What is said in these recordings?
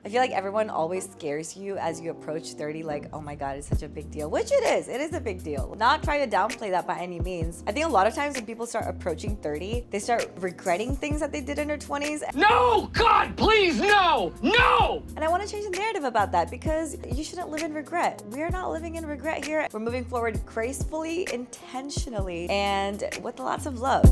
I feel like everyone always scares you as you approach 30, like, oh my God, it's such a big deal, which it is. It is a big deal. Not trying to downplay that by any means. I think a lot of times when people start approaching 30, they start regretting things that they did in their 20s. No, God, please, no, no! And I want to change the narrative about that because you shouldn't live in regret. We are not living in regret here. We're moving forward gracefully, intentionally, and with lots of love.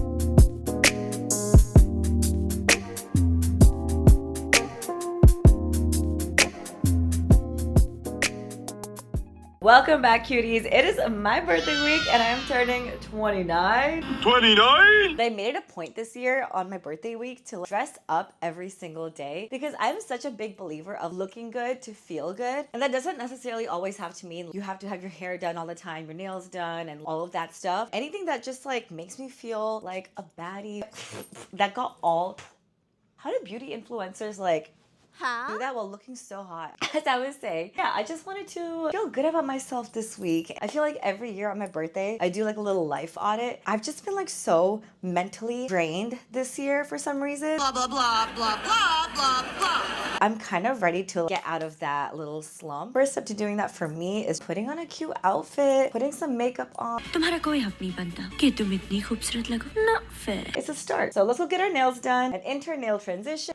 Welcome back, cuties. It is my birthday week and I'm turning 29. 29? I made it a point this year on my birthday week to dress up every single day because I'm such a big believer of looking good to feel good. And that doesn't necessarily always have to mean you have to have your hair done all the time, your nails done, and all of that stuff. Anything that just like makes me feel like a baddie that got all... How do beauty influencers like do that while looking so hot? As I was saying, yeah, I just wanted to feel good about myself this week. I feel like every year on my birthday, I do like a little life audit. I've just been like so mentally drained this year for some reason. Blah, blah, blah, blah, blah, blah, blah. I'm kind of ready to get out of that little slump. First step to doing that for me is putting on a cute outfit, putting some makeup on. तुम्हारा कोई हक नहीं बनता कि तुम इतनी खूबसूरत लगो. Not fair. It's a start. So let's go get our nails done and enter nail transition.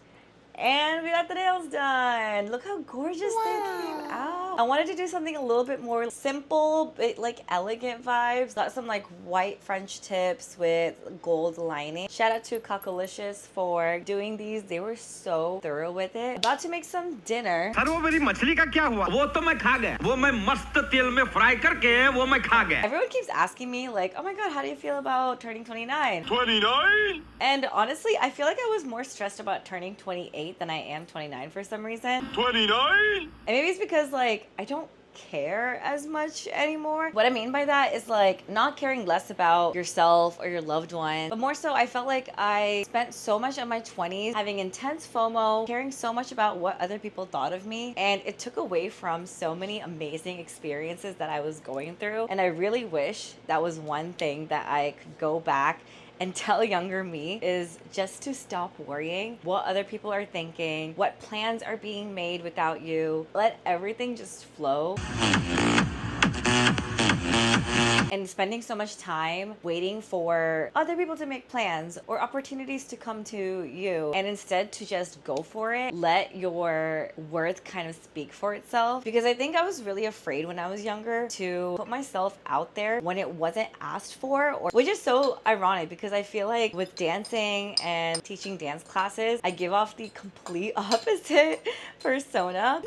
And we got the nails done. Look how gorgeous they came out. I wanted to do something a little bit more simple, but like elegant vibes. Got some like white French tips with gold lining. Shout out to Kakalicious for doing these. They were so thorough with it. About to make some dinner. Sir वो मेरी मछली का क्या हुआ? वो तो मैं खा गया. वो मैं मस्त तेल में फ्राई करके वो मैं खा गया. Everyone keeps asking me like, oh my God, how do you feel about turning 29? 29? And honestly, I feel like I was more stressed about turning 28 than I am 29 for some reason. 29? And maybe it's because like I don't care as much anymore. What I mean by that is like not caring less about yourself or your loved one, but more so I felt like I spent so much of my 20s having intense FOMO, caring so much about what other people thought of me, and it took away from so many amazing experiences that I was going through. And I really wish that was one thing that I could go back and tell younger me is just to stop worrying what other people are thinking, what plans are being made without you. Let everything just flow. And spending so much time waiting for other people to make plans or opportunities to come to you, and instead to just go for it, let your worth kind of speak for itself. Because I think I was really afraid when I was younger to put myself out there when it wasn't asked for, which is so ironic because I feel like with dancing and teaching dance classes, I give off the complete opposite persona.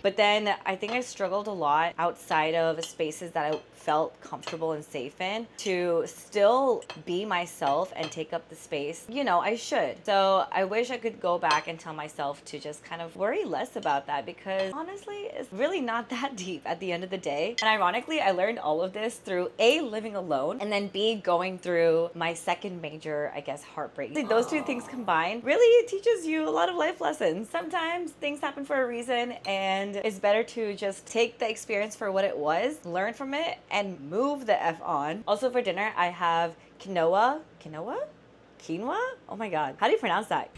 But then I think I struggled a lot outside of spaces that I felt comfortable and safe in to still be myself and take up the space. You know, I should. So I wish I could go back and tell myself to just kind of worry less about that because honestly, it's really not that deep at the end of the day. And ironically, I learned all of this through A, living alone, and then B, going through my second major, I guess, heartbreak. Those two things combined really teaches you a lot of life lessons. Sometimes things happen for a reason and it's better to just take the experience for what it was, learn from it, and move the F on. Also for dinner, I have quinoa. Quinoa? Oh my God. How do you pronounce that?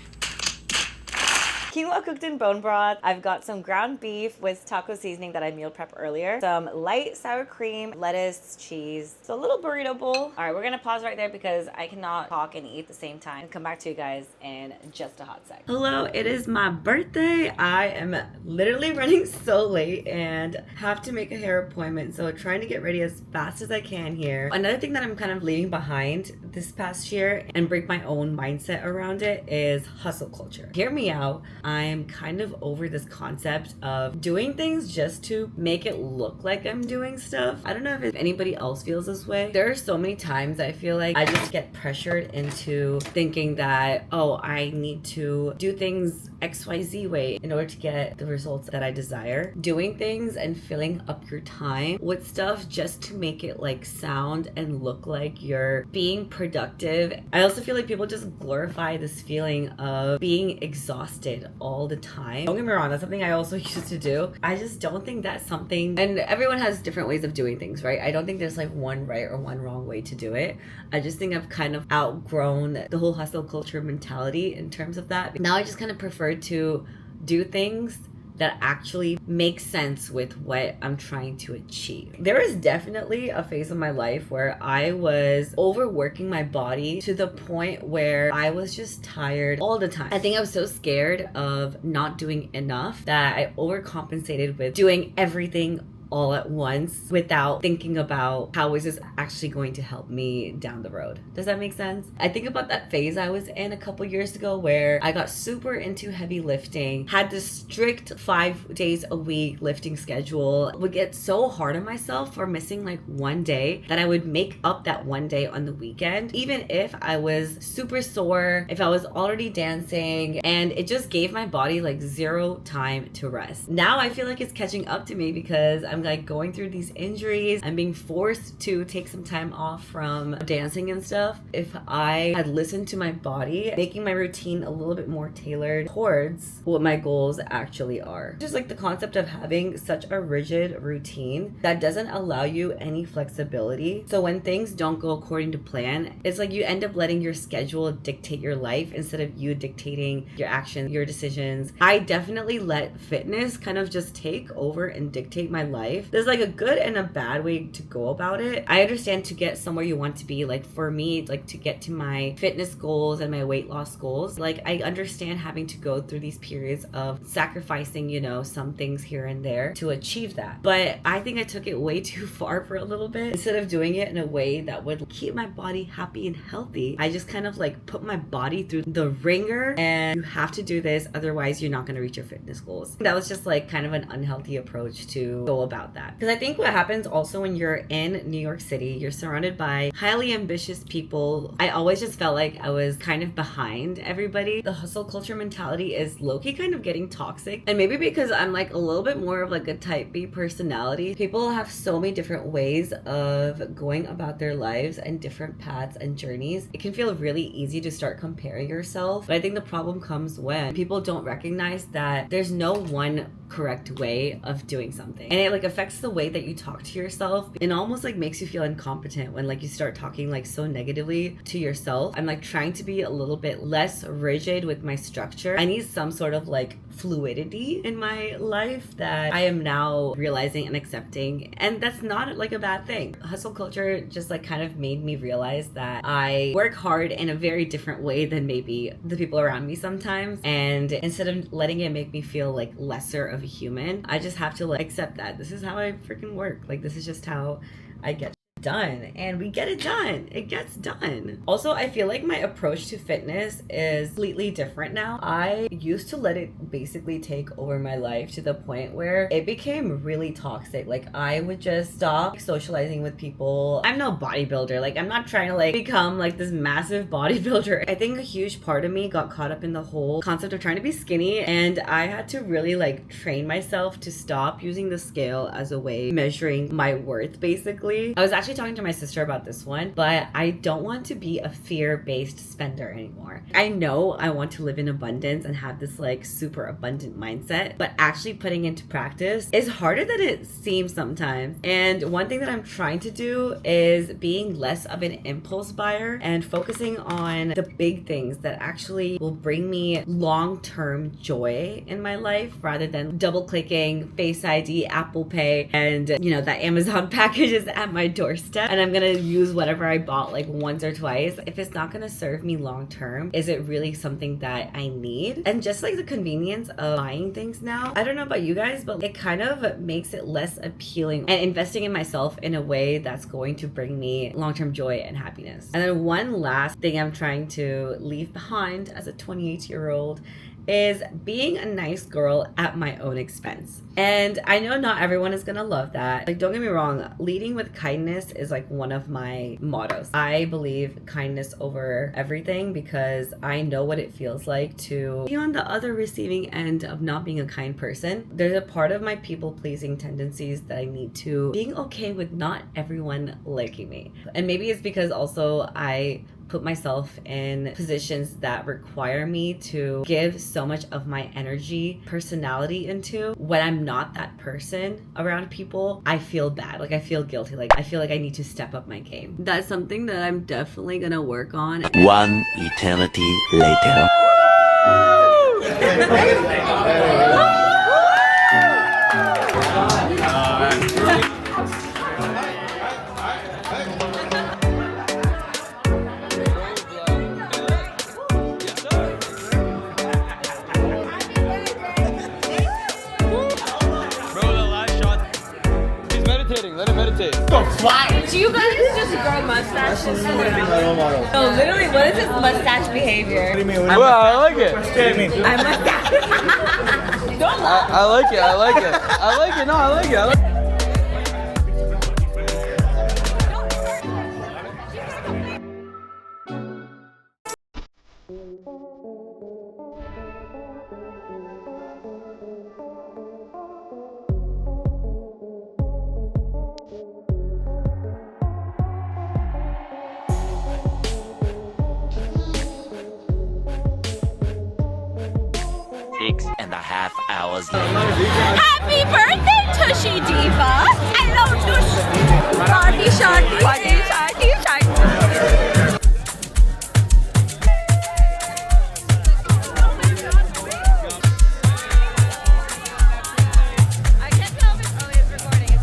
Quinoa cooked in bone broth. I've got some ground beef with taco seasoning that I meal prep earlier. Some light sour cream, lettuce, cheese. So a little burrito bowl. All right, we're gonna pause right there because I cannot talk and eat at the same time. Come back to you guys in just a hot sec. Hello, it is my birthday. I am literally running so late and have to make a hair appointment. So trying to get ready as fast as I can here. Another thing that I'm kind of leaving behind this past year and break my own mindset around it is hustle culture. Hear me out. I'm kind of over this concept of doing things just to make it look like I'm doing stuff. I don't know if anybody else feels this way. There are so many times I feel like I just get pressured into thinking that, oh, I need to do things XYZ way in order to get the results that I desire. Doing things and filling up your time with stuff just to make it like sound and look like you're being productive. I also feel like people just glorify this feeling of being exhausted all the time. Don't get me wrong, that's something I also used to do. I just don't think that's something, and everyone has different ways of doing things, right? I don't think there's like one right or one wrong way to do it. I just think I've kind of outgrown the whole hustle culture mentality in terms of that. Now I just kind of prefer to do things that actually makes sense with what I'm trying to achieve. There was definitely a phase of my life where I was overworking my body to the point where I was just tired all the time. I think I was so scared of not doing enough that I overcompensated with doing everything all at once without thinking about how is this actually going to help me down the road. Does that make sense? I think about that phase I was in a couple years ago where I got super into heavy lifting, had this strict 5 days a week lifting schedule, would get so hard on myself for missing like one day that I would make up that one day on the weekend, even if I was super sore, if I was already dancing, and it just gave my body like zero time to rest. Now I feel like it's catching up to me because I'm like going through these injuries. I'm being forced to take some time off from dancing and stuff. If I had listened to my body, making my routine a little bit more tailored towards what my goals actually are. Just like the concept of having such a rigid routine that doesn't allow you any flexibility. So when things don't go according to plan, it's like you end up letting your schedule dictate your life instead of you dictating your actions, your decisions. I definitely let fitness kind of just take over and dictate my life. There's like a good and a bad way to go about it. I understand to get somewhere you want to be, like for me, like to get to my fitness goals and my weight loss goals, like I understand having to go through these periods of sacrificing, you know, some things here and there to achieve that. But I think I took it way too far for a little bit. Instead of doing it in a way that would keep my body happy and healthy, I just kind of like put my body through the ringer and you have to do this, otherwise you're not going to reach your fitness goals. That was just like kind of an unhealthy approach to go about that. Because I think what happens also when you're in New York City, you're surrounded by highly ambitious people. I always just felt like I was kind of behind everybody. The hustle culture mentality is low-key kind of getting toxic. And maybe because I'm like a little bit more of like a type B personality, people have so many different ways of going about their lives and different paths and journeys. It can feel really easy to start comparing yourself. But I think the problem comes when people don't recognize that there's no one correct way of doing something, and it like affects the way that you talk to yourself, and almost like makes you feel incompetent when like you start talking like so negatively to yourself. I'm like trying to be a little bit less rigid with my structure. I need some sort of like fluidity in my life that I am now realizing and accepting, and that's not like a bad thing. Hustle culture just like kind of made me realize that I work hard in a very different way than maybe the people around me sometimes, and instead of letting it make me feel like lesser of a human, I just have to like accept that this is how I freaking work. Like this is just how I get done, and we get it done. It gets done. Also, I feel like my approach to fitness is completely different now. I used to let it basically take over my life to the point where it became really toxic. Like I would just stop socializing with people. I'm no bodybuilder. Like I'm not trying to like become like this massive bodybuilder. I think a huge part of me got caught up in the whole concept of trying to be skinny, and I had to really like train myself to stop using the scale as a way of measuring my worth. Basically, I was actually talking to my sister about this one, but I don't want to be a fear-based spender anymore. I know I want to live in abundance and have this like super abundant mindset, but actually putting into practice is harder than it seems sometimes. And one thing that I'm trying to do is being less of an impulse buyer and focusing on the big things that actually will bring me long-term joy in my life, rather than double clicking Face ID, Apple Pay, and you know that Amazon package is at my doorstep and I'm gonna use whatever I bought like once or twice. If it's not gonna serve me long term, is it really something that I need? And just like the convenience of buying things now, I don't know about you guys, but it kind of makes it less appealing, and investing in myself in a way that's going to bring me long-term joy and happiness. And then one last thing I'm trying to leave behind as a 28-year-old is being a nice girl at my own expense. And I know not everyone is gonna love that. Like, don't get me wrong, leading with kindness is like one of my mottos. I believe kindness over everything because I know what it feels like to be on the other receiving end of not being a kind person. There's a part of my people-pleasing tendencies that I need to being okay with not everyone liking me. And maybe it's because also I put myself in positions that require me to give so much of my energy, personality into. When I'm not that person around people, I feel bad. Like I feel guilty. Like I feel like I need to step up my game. That's something that I'm definitely gonna work on. One eternity later. Let him meditate. Do you guys just grow mustaches? No, literally, what is this mustache behavior? What do you mean? Well, I like it. I'm mustache. Don't laugh. I like it. I like it. I like it. No, I like it. I like it. Six and a half hours later. Happy birthday, Tushy Diva! Hello, Tush! Party sharty, party sharty, sharty. I can't tell if it's always recording.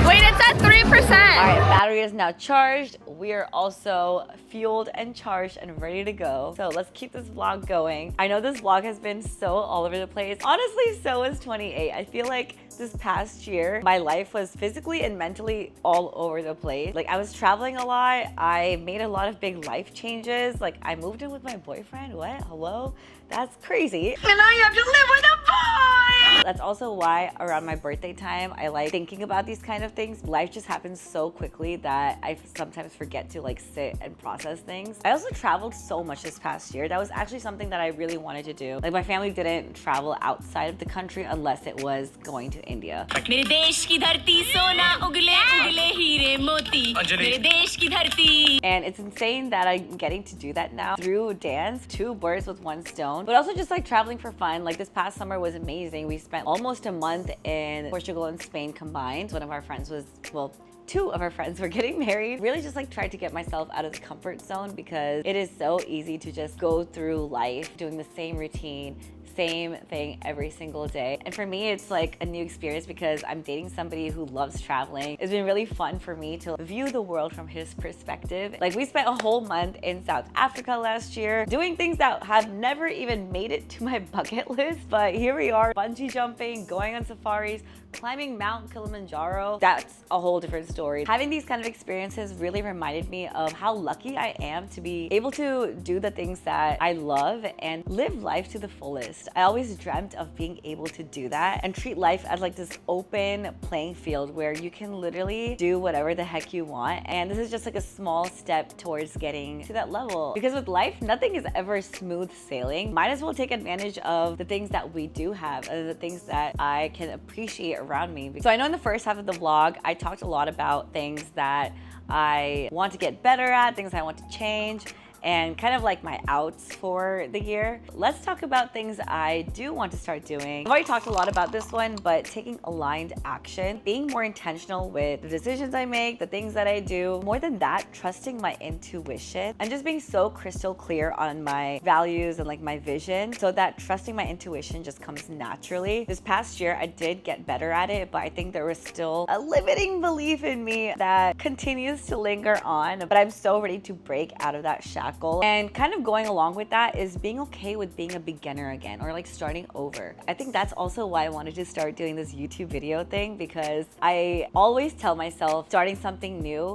Wait, it's at 3%! Alright, battery is now charged. We are also fueled and charged and ready to go. So let's keep this vlog going. I know this vlog has been so all over the place. Honestly, so is 28. I feel like this past year, my life was physically and mentally all over the place. Like I was traveling a lot. I made a lot of big life changes. Like I moved in with my boyfriend. What? Hello? That's crazy. And I have to live with a boy! That's also why around my birthday time, I like thinking about these kind of things. Life just happens so quickly that I sometimes forget to like sit and process things. I also traveled so much this past year. That was actually something that I really wanted to do. Like my family didn't travel outside of the country unless it was going to India. मेरे देश की धरती सोना उगले उगले हीरे मोती मेरे देश की धरती. And it's insane that I'm getting to do that now through dance. 2 birds with 1 stone. But also just like traveling for fun. Like this past summer was amazing. We spent almost a month in Portugal and Spain combined. One of our friends was, well, 2 of our friends were getting married. Really just like tried to get myself out of the comfort zone because it is so easy to just go through life doing the same routine, same thing every single day. And for me, it's like a new experience because I'm dating somebody who loves traveling. It's been really fun for me to view the world from his perspective. Like we spent a whole month in South Africa last year doing things that have never even made it to my bucket list. But here we are, bungee jumping, going on safaris, climbing Mount Kilimanjaro. That's a whole different story. Having these kind of experiences really reminded me of how lucky I am to be able to do the things that I love and live life to the fullest. I always dreamt of being able to do that and treat life as like this open playing field where you can literally do whatever the heck you want. And this is just like a small step towards getting to that level. Because with life, nothing is ever smooth sailing. Might as well take advantage of the things that we do have and the things that I can appreciate around me. So I know in the first half of the vlog, I talked a lot about things that I want to get better at, things I want to change, and kind of like my outs for the year. Let's talk about things I do want to start doing. I've already talked a lot about this one, but taking aligned action, being more intentional with the decisions I make, the things that I do. More than that, trusting my intuition and just being so crystal clear on my values and like my vision so that trusting my intuition just comes naturally. This past year, I did get better at it, but I think there was still a limiting belief in me that continues to linger on, but I'm so ready to break out of that shackle. And kind of going along with that is being okay with being a beginner again or like starting over. I think that's also why I wanted to start doing this YouTube video thing because I always tell myself starting something new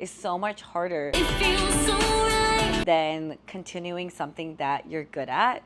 is so much harder than continuing something that you're good at.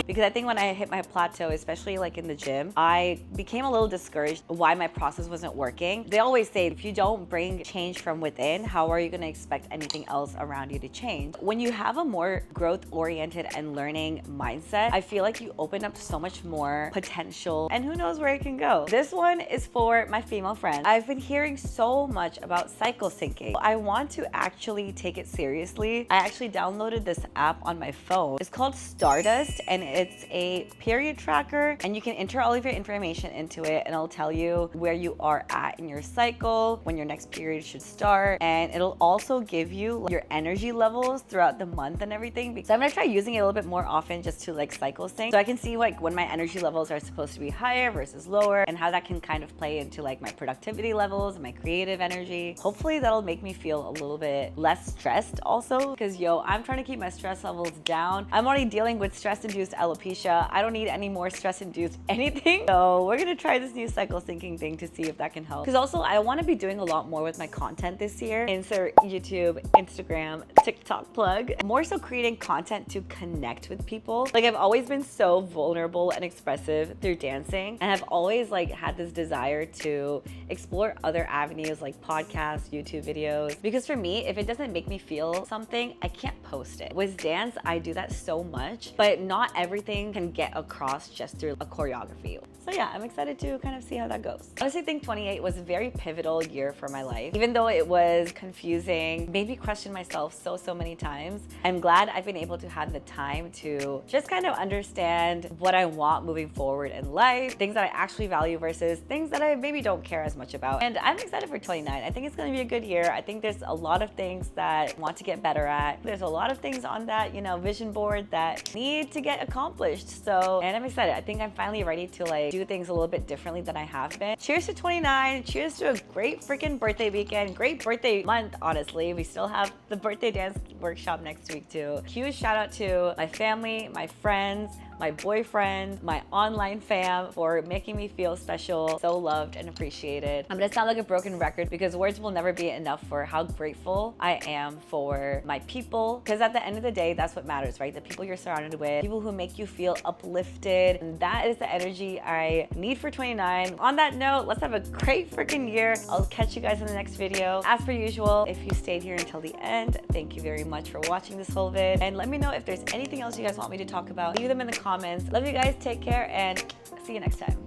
Because I think when I hit my plateau, especially like in the gym, I became a little discouraged why my process wasn't working. They always say if you don't bring change from within, how are you going to expect anything else around you to change? When you have a more growth oriented and learning mindset, I feel like you open up so much more potential, and who knows where it can go. This one is for my female friends. I've been hearing so much about cycle syncing. I want to actually take it seriously. I actually downloaded this app on my phone. It's called Stardust, and it's a period tracker, and you can enter all of your information into it, and it'll tell you where you are at in your cycle, when your next period should start, and it'll also give you your energy levels throughout the month and everything. So I'm gonna try using it a little bit more often just to like cycle sync, so I can see like when my energy levels are supposed to be higher versus lower, and how that can kind of play into like my productivity levels and my creative energy. Hopefully that'll make me feel a little bit less stressed also, because yo, I'm trying to keep my stress levels down. I'm already dealing with stress-induced alopecia. I don't need any more stress-induced anything. So we're gonna try this new cycle syncing thing to see if that can help. Because also I want to be doing a lot more with my content this year. Insert YouTube, Instagram, TikTok plug. More so creating content to connect with people. Like I've always been so vulnerable and expressive through dancing, and I've always like had this desire to explore other avenues like podcasts, YouTube videos. Because for me, if it doesn't make me feel something, I can't post it. With dance, I do that so much, but not everything can get across just through a choreography. So yeah, I'm excited to kind of see how that goes. I honestly think 28 was a very pivotal year for my life. Even though it was confusing, made me question myself so many times. I'm glad I've been able to have the time to just kind of understand what I want moving forward in life, things that I actually value versus things that I maybe don't care as much about. And I'm excited for 29. I think it's gonna be a good year. I think there's a lot of things that I want to get better at. There's a lot of things on that, you know, vision board that need to get accomplished. So, and I'm excited. I think I'm finally ready to like do things a little bit differently than I have been. Cheers to 29. Cheers to a great freaking birthday weekend. Great birthday month, honestly. We still have the birthday dance workshop next week too. Huge shout out to my family, my friends, my boyfriend, my online fam for making me feel special, so loved and appreciated. I'm gonna sound like a broken record because words will never be enough for how grateful I am for my people. Because at the end of the day, that's what matters, right? The people you're surrounded with, people who make you feel uplifted. And that is the energy I need for 29. On that note, let's have a great freaking year. I'll catch you guys in the next video. As per usual, if you stayed here until the end, thank you very much for watching this whole vid. And let me know if there's anything else you guys want me to talk about. Leave them in the comments. Love you guys, take care, and see you next time.